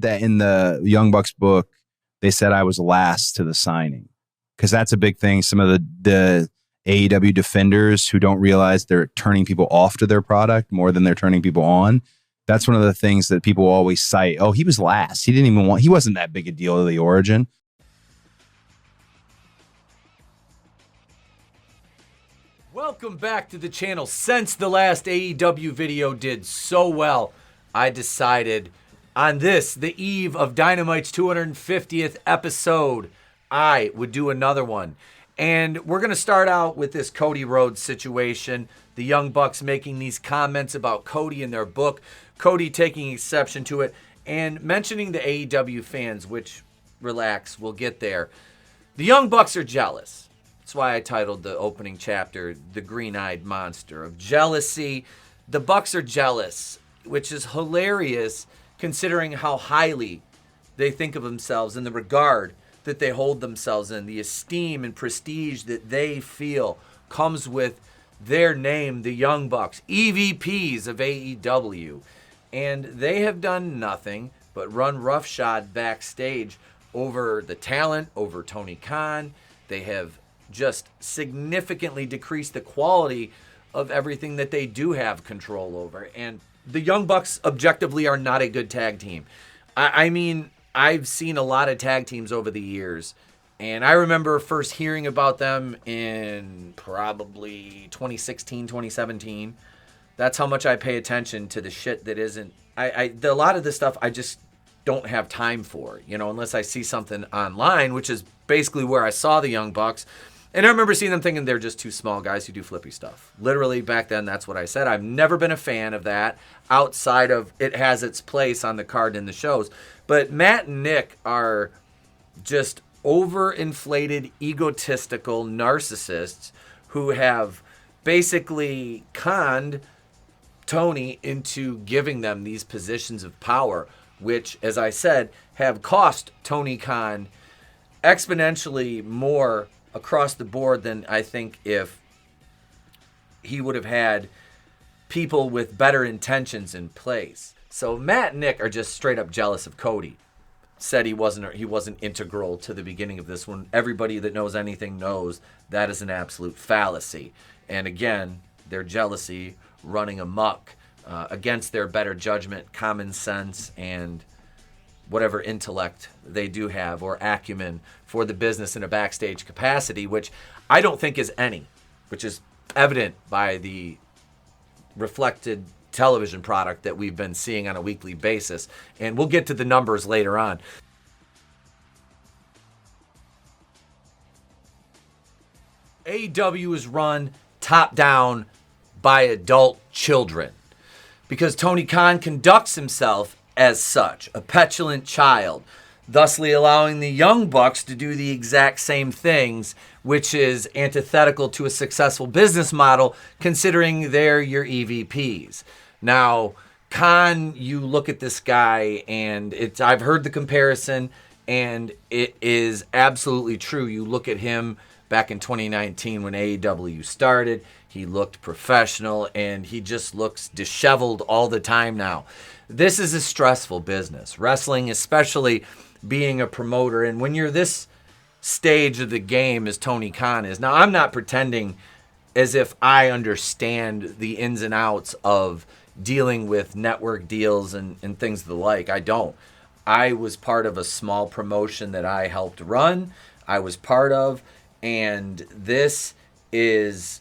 that in the Young Bucks book, they said I was last to the signing, because that's a big thing. Some of the AEW defenders who don't realize they're turning people off to their product more than they're turning people on. That's one of the things that people always cite. Oh, he was last. He wasn't that big a deal to the origin. Welcome back to the channel. Since the last AEW video did so well, I decided on this, the eve of Dynamite's 250th episode, I would do another one. And we're going to start out with this Cody Rhodes situation. The Young Bucks making these comments about Cody in their book. Cody taking exception to it and mentioning the AEW fans, which, relax, we'll get there. The Young Bucks are jealous. That's why I titled the opening chapter, The Green-Eyed Monster of Jealousy. The Bucks are jealous, which is hilarious considering how highly they think of themselves and the regard that they hold themselves in. The esteem and prestige that they feel comes with their name, the Young Bucks, EVPs of AEW. And they have done nothing but run roughshod backstage over the talent, over Tony Khan. They have just significantly decreased the quality of everything that they do have control over. And the Young Bucks objectively are not a good tag team. I mean, I've seen a lot of tag teams over the years, and I remember first hearing about them in probably 2016, 2017. That's how much I pay attention to the shit that isn't... a lot of this stuff I just don't have time for, unless I see something online, which is basically where I saw the Young Bucks. And I remember seeing them thinking they're just two small guys who do flippy stuff. Literally, back then, that's what I said. I've never been a fan of that outside of it has its place on the card in the shows. But Matt and Nick are just overinflated, egotistical narcissists who have basically conned Tony into giving them these positions of power, which, as I said, have cost Tony Khan exponentially more across the board than I think if he would have had people with better intentions in place. So Matt and Nick are just straight up jealous of Cody. Said he wasn't integral to the beginning of this one. Everybody that knows anything knows that is an absolute fallacy. And again, their jealousy running amok against their better judgment, common sense, and whatever intellect they do have or acumen for the business in a backstage capacity, which I don't think is any, which is evident by the reflected television product that we've been seeing on a weekly basis. And we'll get to the numbers later on. AEW is run top down by adult children because Tony Khan conducts himself as such, a petulant child, thusly allowing the Young Bucks to do the exact same things, which is antithetical to a successful business model, considering they're your EVPs. Now, Khan, you look at this guy, and I've heard the comparison, and it is absolutely true. You look at him back in 2019 when AEW started, he looked professional, and he just looks disheveled all the time now. This is a stressful business. Wrestling, especially being a promoter. And when you're this stage of the game as Tony Khan is. Now, I'm not pretending as if I understand the ins and outs of dealing with network deals and things of the like. I don't. I was part of a small promotion that I helped run. I was part of. And this is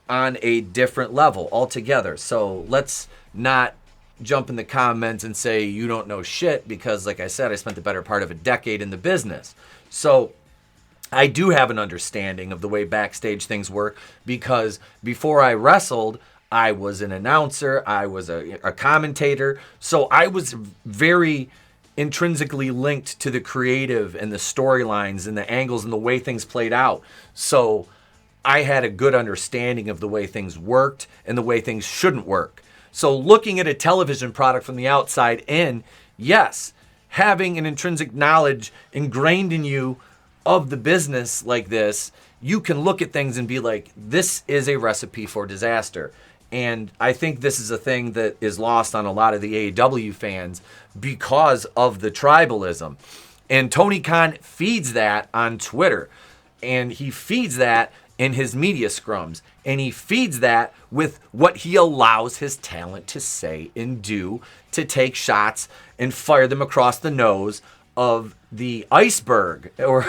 on a different level altogether. So let's not jump in the comments and say you don't know shit, because like I said, I spent the better part of a decade in the business. So I do have an understanding of the way backstage things work, because before I wrestled, I was an announcer, I was a commentator. So I was very intrinsically linked to the creative and the storylines and the angles and the way things played out. So I had a good understanding of the way things worked and the way things shouldn't work. So looking at a television product from the outside in, yes, having an intrinsic knowledge ingrained in you of the business like this, you can look at things and be like, this is a recipe for disaster. And I think this is a thing that is lost on a lot of the AEW fans because of the tribalism. And Tony Khan feeds that on Twitter. And he feeds that in his media scrums. And he feeds that with what he allows his talent to say and do, to take shots and fire them across the nose of the iceberg or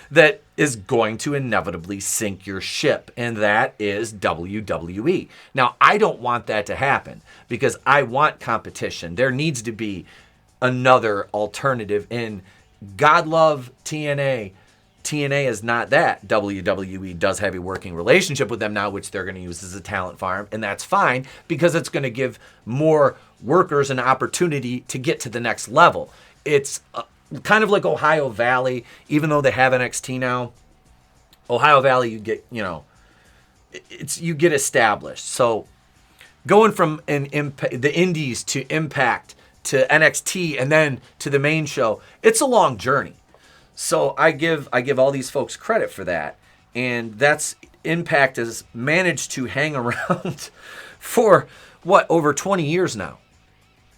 that is going to inevitably sink your ship, and that is WWE. Now, I don't want that to happen because I want competition. There needs to be another alternative, and God love TNA. TNA is not that. WWE does have a working relationship with them now, which they're going to use as a talent farm, and that's fine because it's going to give more workers an opportunity to get to the next level. It's kind of like Ohio Valley, even though they have NXT now. Ohio Valley, you get, you get established. So going from the Indies to Impact to NXT and then to the main show, it's a long journey. So I give all these folks credit for that, and that's Impact has managed to hang around for over 20 years now.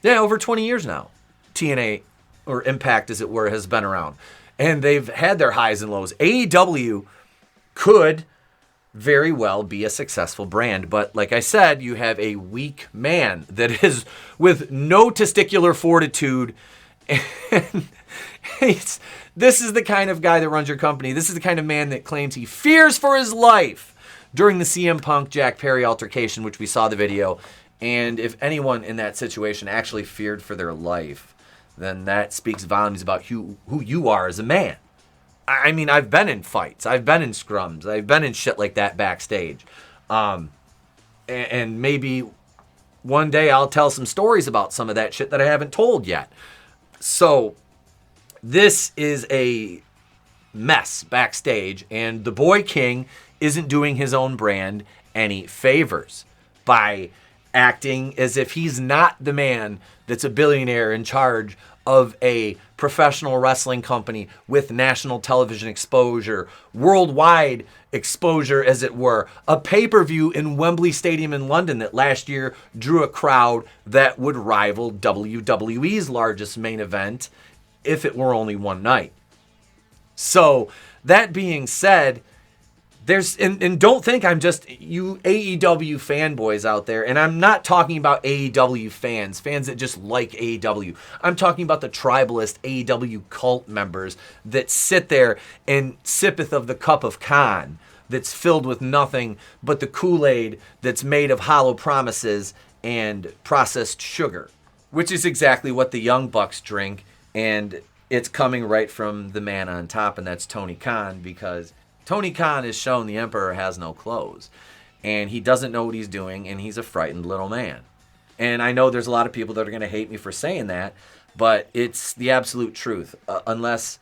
Yeah, over 20 years now. TNA, or Impact as it were, has been around. And they've had their highs and lows. AEW could very well be a successful brand. But like I said, you have a weak man that is with no testicular fortitude. And this is the kind of guy that runs your company. This is the kind of man that claims he fears for his life during the CM Punk Jack Perry altercation, which we saw the video. And if anyone in that situation actually feared for their life, then that speaks volumes about who you are as a man. I mean, I've been in fights. I've been in scrums. I've been in shit like that backstage. And maybe one day I'll tell some stories about some of that shit that I haven't told yet. So this is a mess backstage, and the Boy King isn't doing his own brand any favors by acting as if he's not the man that's a billionaire in charge of a professional wrestling company with national television exposure, worldwide exposure, as it were. A pay-per-view in Wembley Stadium in London that last year drew a crowd that would rival WWE's largest main event if it were only one night. So, that being said, and don't think I'm just you AEW fanboys out there, and I'm not talking about AEW fans that just like AEW. I'm talking about the tribalist AEW cult members that sit there and sippeth of the cup of Khan that's filled with nothing but the Kool-Aid that's made of hollow promises and processed sugar, which is exactly what the Young Bucks drink, and it's coming right from the man on top, and that's Tony Khan, because Tony Khan has shown the Emperor has no clothes, and he doesn't know what he's doing, and he's a frightened little man. And I know there's a lot of people that are going to hate me for saying that, but it's the absolute truth. Unless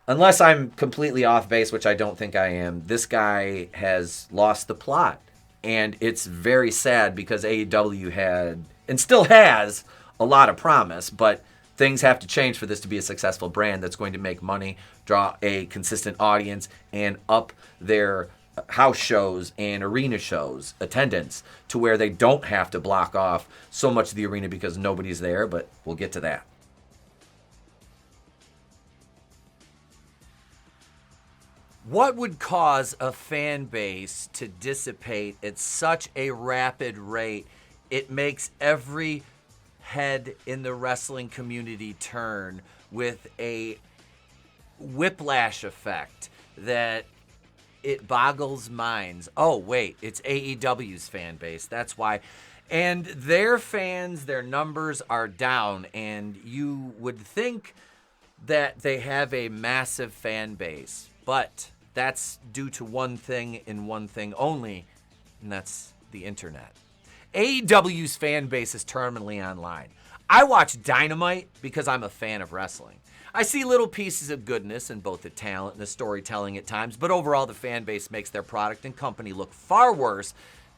I'm completely off base, which I don't think I am, this guy has lost the plot. And it's very sad because AEW had, and still has, a lot of promise, but things have to change for this to be a successful brand that's going to make money, draw a consistent audience, and up their house shows and arena shows attendance to where they don't have to block off so much of the arena because nobody's there, but we'll get to that. What would cause a fan base to dissipate at such a rapid rate? It makes every head in the wrestling community turn with a whiplash effect that it boggles minds. Oh, wait, it's AEW's fan base. That's why. And their fans, their numbers are down, and you would think that they have a massive fan base, but that's due to one thing and one thing only, and that's the internet. AEW's fan base is terminally online. I watch Dynamite because I'm a fan of wrestling. I see little pieces of goodness in both the talent and the storytelling at times, but overall the fan base makes their product and company look far worse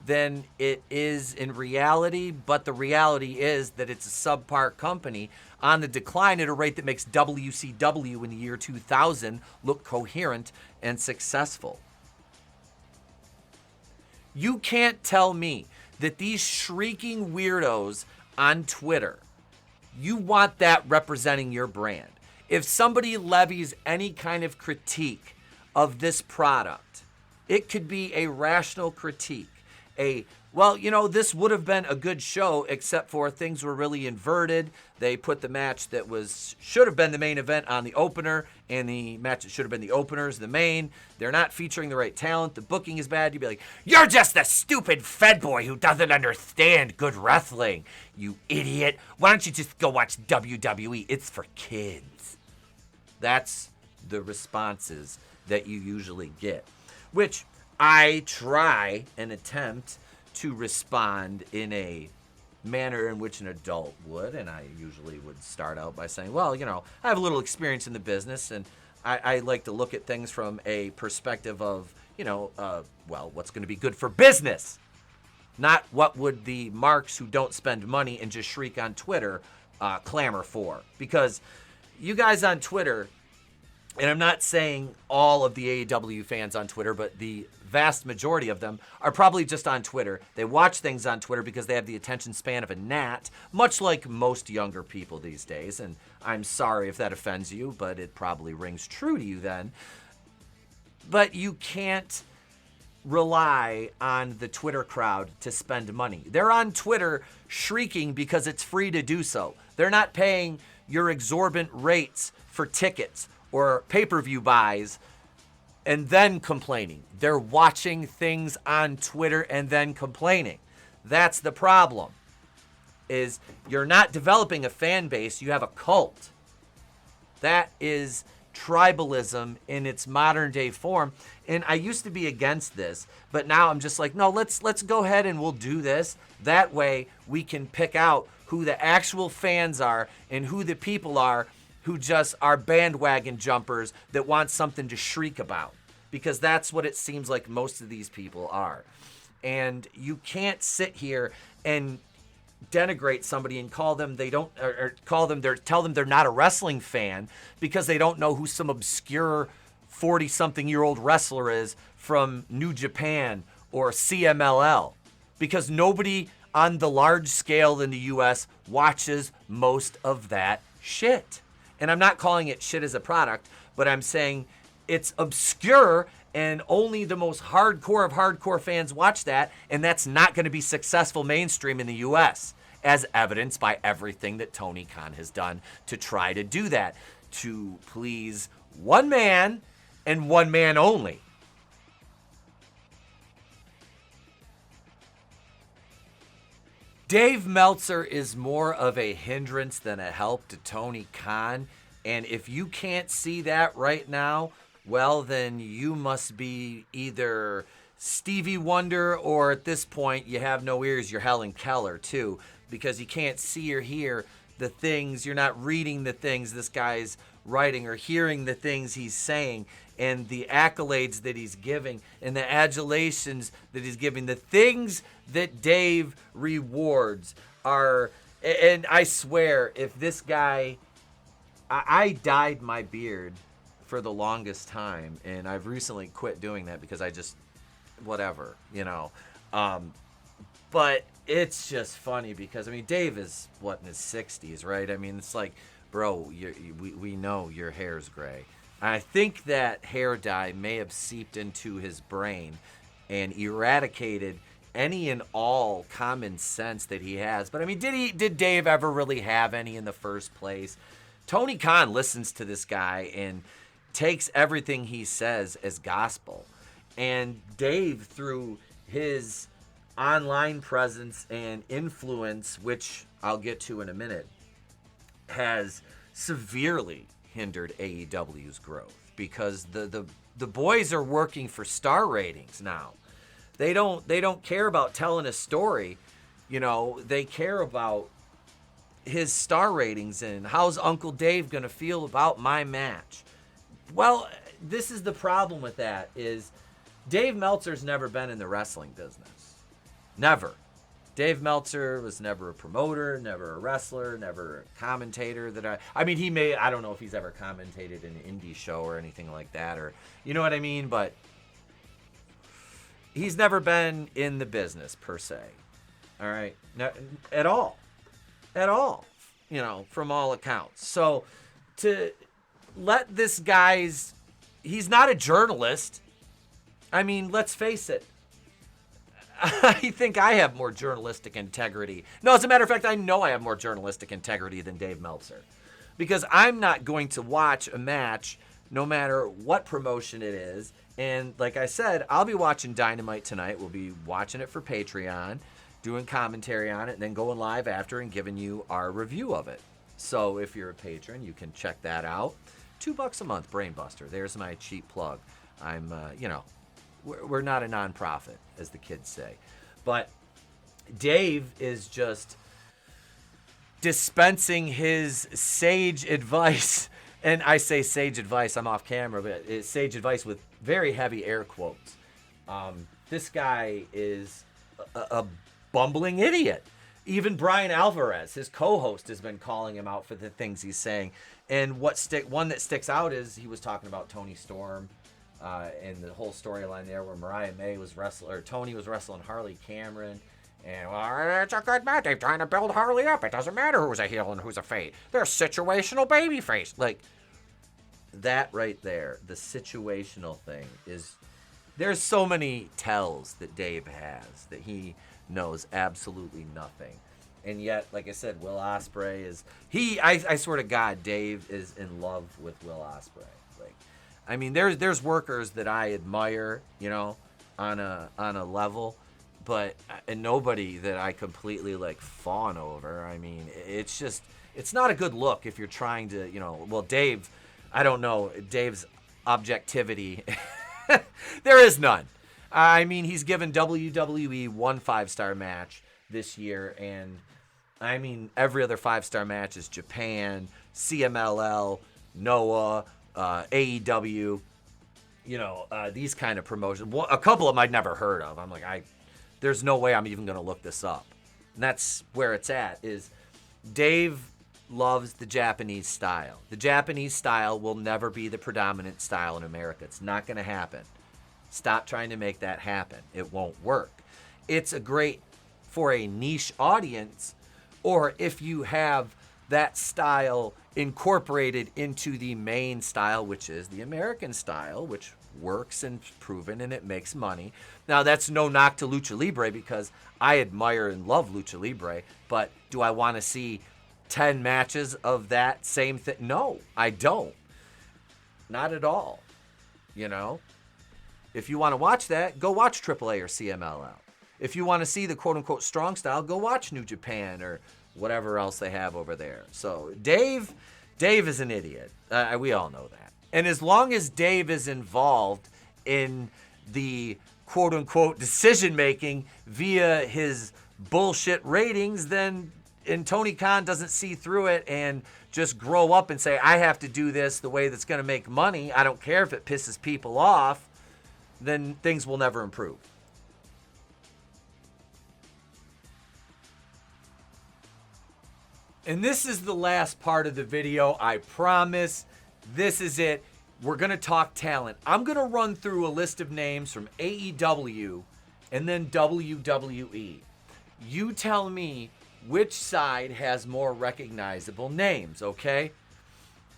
than it is in reality, but the reality is that it's a subpar company on the decline at a rate that makes WCW in the year 2000 look coherent and successful. You can't tell me that these shrieking weirdos on Twitter, you want that representing your brand. If somebody levies any kind of critique of this product, it could be a rational critique. Well, this would have been a good show, except for things were really inverted. They put the match that should have been the main event on the opener, and the match that should have been the opener is the main. They're not featuring the right talent. The booking is bad. You'd be like, you're just a stupid Fed boy who doesn't understand good wrestling, you idiot. Why don't you just go watch WWE? It's for kids. That's the responses that you usually get, which I try and attempt to respond in a manner in which an adult would, and I usually would start out by saying, well, I have a little experience in the business, and I like to look at things from a perspective of, what's going to be good for business, not what would the marks who don't spend money and just shriek on Twitter clamor for. Because you guys on Twitter, and I'm not saying all of the AEW fans on Twitter, but the vast majority of them are probably just on Twitter. They watch things on Twitter because they have the attention span of a gnat, much like most younger people these days. And I'm sorry if that offends you, but it probably rings true to you then. But you can't rely on the Twitter crowd to spend money. They're on Twitter shrieking because it's free to do so. They're not paying your exorbitant rates for tickets or pay-per-view buys and then complaining. They're watching things on Twitter and then complaining. That's the problem, is you're not developing a fan base, you have a cult. That is tribalism in its modern day form. And I used to be against this, but now I'm just like, no, let's go ahead and we'll do this. That way we can pick out who the actual fans are and who the people are who just are bandwagon jumpers that want something to shriek about, because that's what it seems like most of these people are. And you can't sit here and denigrate somebody and call them tell them they're not a wrestling fan because they don't know who some obscure 40-something-year-old wrestler is from New Japan or CMLL, because nobody on the large scale in the US watches most of that shit. And I'm not calling it shit as a product, but I'm saying it's obscure and only the most hardcore of hardcore fans watch that, and that's not going to be successful mainstream in the US, as evidenced by everything that Tony Khan has done to try to do that, to please one man and one man only. Dave Meltzer is more of a hindrance than a help to Tony Khan. And if you can't see that right now, well, then you must be either Stevie Wonder, or at this point, you have no ears, you're Helen Keller too, because you can't see or hear the things, you're not reading the things this guy's writing or hearing the things he's saying and the accolades that he's giving and the adulations that he's giving. The things that Dave rewards are, and I swear, if this guy, I dyed my beard for the longest time, and I've recently quit doing that because I just, whatever, but it's just funny because, Dave is, in his 60s, right? It's like, bro, we know your hair's gray. I think that hair dye may have seeped into his brain and eradicated any and all common sense that he has. But did Dave ever really have any in the first place? Tony Khan listens to this guy and takes everything he says as gospel. And Dave, through his online presence and influence, which I'll get to in a minute, has severely hindered AEW's growth, because the boys are working for star ratings now. They don't care about telling a story, they care about his star ratings and how's Uncle Dave going to feel about my match. Well, this is the problem with that, is Dave Meltzer's never been in the wrestling business. Never. Dave Meltzer was never a promoter, never a wrestler, never a commentator. I don't know if he's ever commentated in an indie show or anything like that, or, you know what I mean? But he's never been in the business, per se. All right. Not, at all. At all. You know, from all accounts. So to let this guy's... He's not a journalist. I mean, let's face it. I think I have more journalistic integrity. No, as a matter of fact, I know I have more journalistic integrity than Dave Meltzer. Because I'm not going to watch a match no matter what promotion it is. And like I said, I'll be watching Dynamite tonight. We'll be watching it for Patreon, doing commentary on it, and then going live after and giving you our review of it. So if you're a patron, you can check that out. $2 a month, Brainbuster. There's my cheap plug. I'm, we're not a nonprofit, as the kids say. But Dave is just dispensing his sage advice. And I say sage advice, I'm off camera, but it's sage advice with very heavy air quotes. This guy is a bumbling idiot. Even Brian Alvarez, his co-host, has been calling him out for the things he's saying. And one that sticks out is he was talking about Tony Storm and the whole storyline there where Tony was wrestling Harley Cameron. And, well, it's a good match. They're trying to build Harley up. It doesn't matter who's a heel and who's a face. They're situational babyface. Like, that right there, the situational thing is... There's so many tells that Dave has that he knows absolutely nothing. And yet, like I said, Will Ospreay is... I swear to God, Dave is in love with Will Ospreay. Like, I mean, there's workers that I admire, you know, on a level... But and nobody that I completely like fawn over. I mean, it's not a good look if you're trying to, you know, well, Dave, I don't know, Dave's objectivity, there is none. I mean, he's given WWE one 5-star match this year, and I mean, every other 5-star match is Japan, CMLL, Noah, AEW, you know, these kind of promotions. A couple of them I'd never heard of. I'm like, there's no way I'm even going to look this up. And that's where it's at, is Dave loves the Japanese style. The Japanese style will never be the predominant style in America. It's not going to happen. Stop trying to make that happen. It won't work. It's a great for a niche audience, or if you have that style incorporated into the main style, which is the American style, which works and proven and it makes money. Now, that's no knock to Lucha Libre because I admire and love Lucha Libre, but do I want to see 10 matches of that same thing? No, I don't. Not at all. You know? If you want to watch that, go watch AAA or CMLL. If you want to see the quote-unquote strong style, go watch New Japan or whatever else they have over there. So Dave is an idiot. We all know that. And as long as Dave is involved in the quote-unquote decision-making via his bullshit ratings, then and Tony Khan doesn't see through it and just grow up and say, I have to do this the way that's going to make money, I don't care if it pisses people off, then things will never improve. And this is the last part of the video, I promise. This is it. We're going to talk talent. I'm going to run through a list of names from AEW and then WWE. You tell me which side has more recognizable names, okay?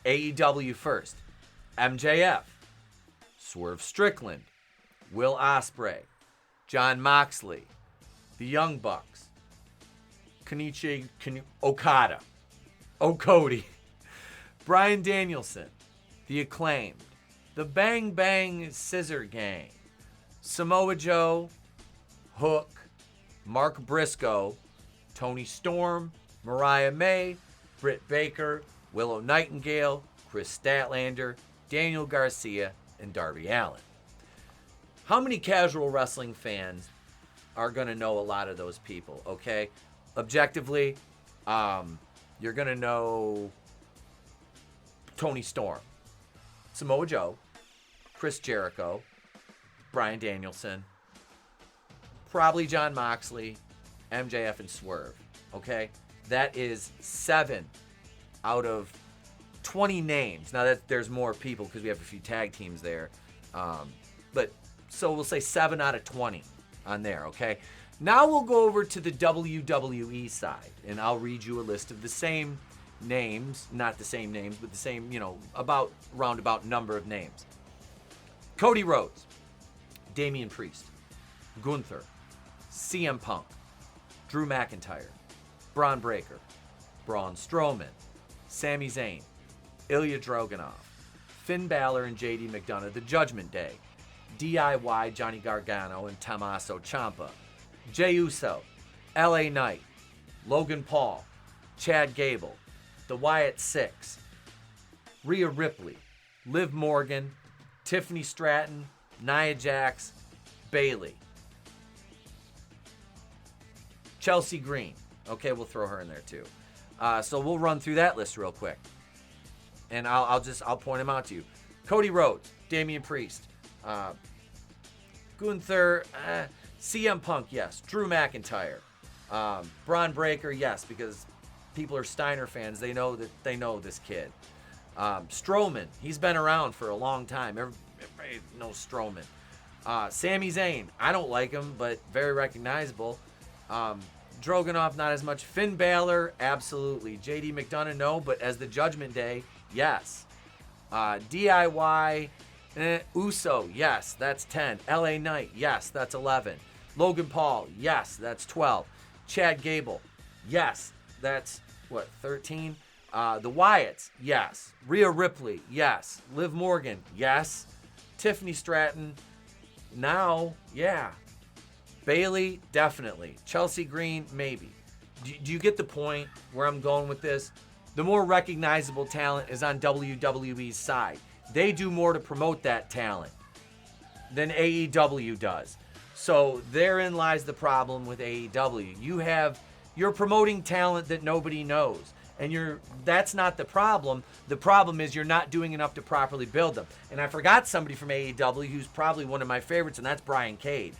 AEW first. MJF, Swerve Strickland, Will Ospreay, Jon Moxley, the Young Bucks, Okada, Cody, Bryan Danielson, The Acclaimed, the Bang Bang Scissor Gang, Samoa Joe, Hook, Mark Briscoe, Tony Storm, Mariah May, Britt Baker, Willow Nightingale, Chris Statlander, Daniel Garcia, and Darby Allin. How many casual wrestling fans are going to know a lot of those people, okay? Objectively, you're going to know Tony Storm, Samoa Joe, Chris Jericho, Bryan Danielson, probably Jon Moxley, MJF, and Swerve, okay? That is 7 out of 20 names. Now, there's more people because we have a few tag teams there. But so we'll say 7 out of 20 on there, okay? Now we'll go over to the WWE side, and I'll read you a list of the same names, not the same names, but the same, about roundabout number of names. Cody Rhodes, Damian Priest, Gunther, CM Punk, Drew McIntyre, Braun Breaker, Braun Strowman, Sami Zayn, Ilya Dragunov, Finn Balor and JD McDonough, The Judgment Day, DIY Johnny Gargano and Tommaso Ciampa, Jey Uso, LA Knight, Logan Paul, Chad Gable, The Wyatt Six, Rhea Ripley, Liv Morgan, Tiffany Stratton, Nia Jax, Bayley, Chelsea Green. Okay, we'll throw her in there too. So we'll run through that list real quick, and I'll point them out to you. Cody Rhodes, Damian Priest, Gunther, CM Punk, yes. Drew McIntyre, Braun Breaker, yes, because people are Steiner fans. They know this kid. Strowman, he's been around for a long time. Everybody knows Strowman. Sami Zayn, I don't like him, but very recognizable. Dragunov, not as much. Finn Balor, absolutely. JD McDonough, no, but as the Judgment Day, yes. DIY, Uso, yes, that's 10. LA Knight, yes, that's 11. Logan Paul, yes, that's 12. Chad Gable, yes, that's, 13? The Wyatts, yes. Rhea Ripley, yes. Liv Morgan, yes. Tiffany Stratton, now, yeah. Bayley, definitely. Chelsea Green, maybe. Do you get the point where I'm going with this? The more recognizable talent is on WWE's side. They do more to promote that talent than AEW does. So therein lies the problem with AEW. You're promoting talent that nobody knows. And that's not the problem. The problem is you're not doing enough to properly build them. And I forgot somebody from AEW who's probably one of my favorites, and that's Brian Cage.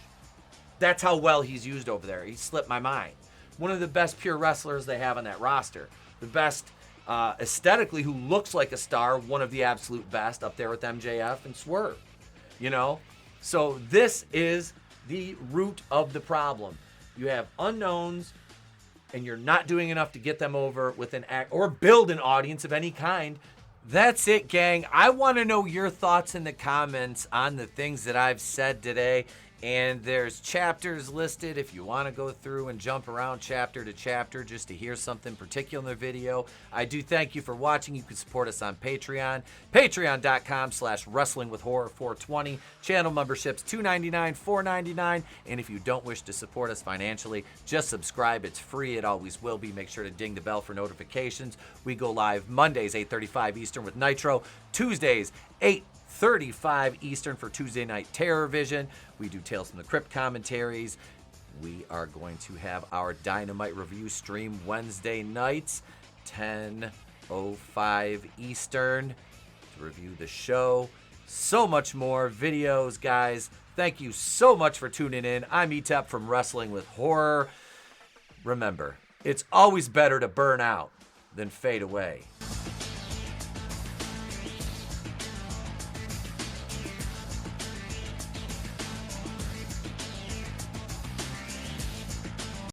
That's how well he's used over there. He slipped my mind. One of the best pure wrestlers they have on that roster. The best aesthetically, who looks like a star, one of the absolute best, up there with MJF and Swerve. So this is the root of the problem. You have unknowns, and you're not doing enough to get them over with an act or build an audience of any kind. That's it, gang. I want to know your thoughts in the comments on the things that I've said today. And there's chapters listed if you want to go through and jump around chapter to chapter just to hear something particular in the video. I do thank you for watching. You can support us on Patreon. Patreon.com/WrestlingWithHorror420. Channel memberships $2.99, $4.99. And if you don't wish to support us financially, just subscribe. It's free. It always will be. Make sure to ding the bell for notifications. We go live Mondays, 8:35 Eastern with Nitro. Tuesdays, 8:35 Eastern for Tuesday Night Terror Vision. We do Tales from the Crypt commentaries. We are going to have our Dynamite review stream Wednesday nights, 10:05 Eastern, to review the show. So much more videos, guys. Thank you so much for tuning in. I'm Etep from Wrestling with Horror. Remember, it's always better to burn out than fade away.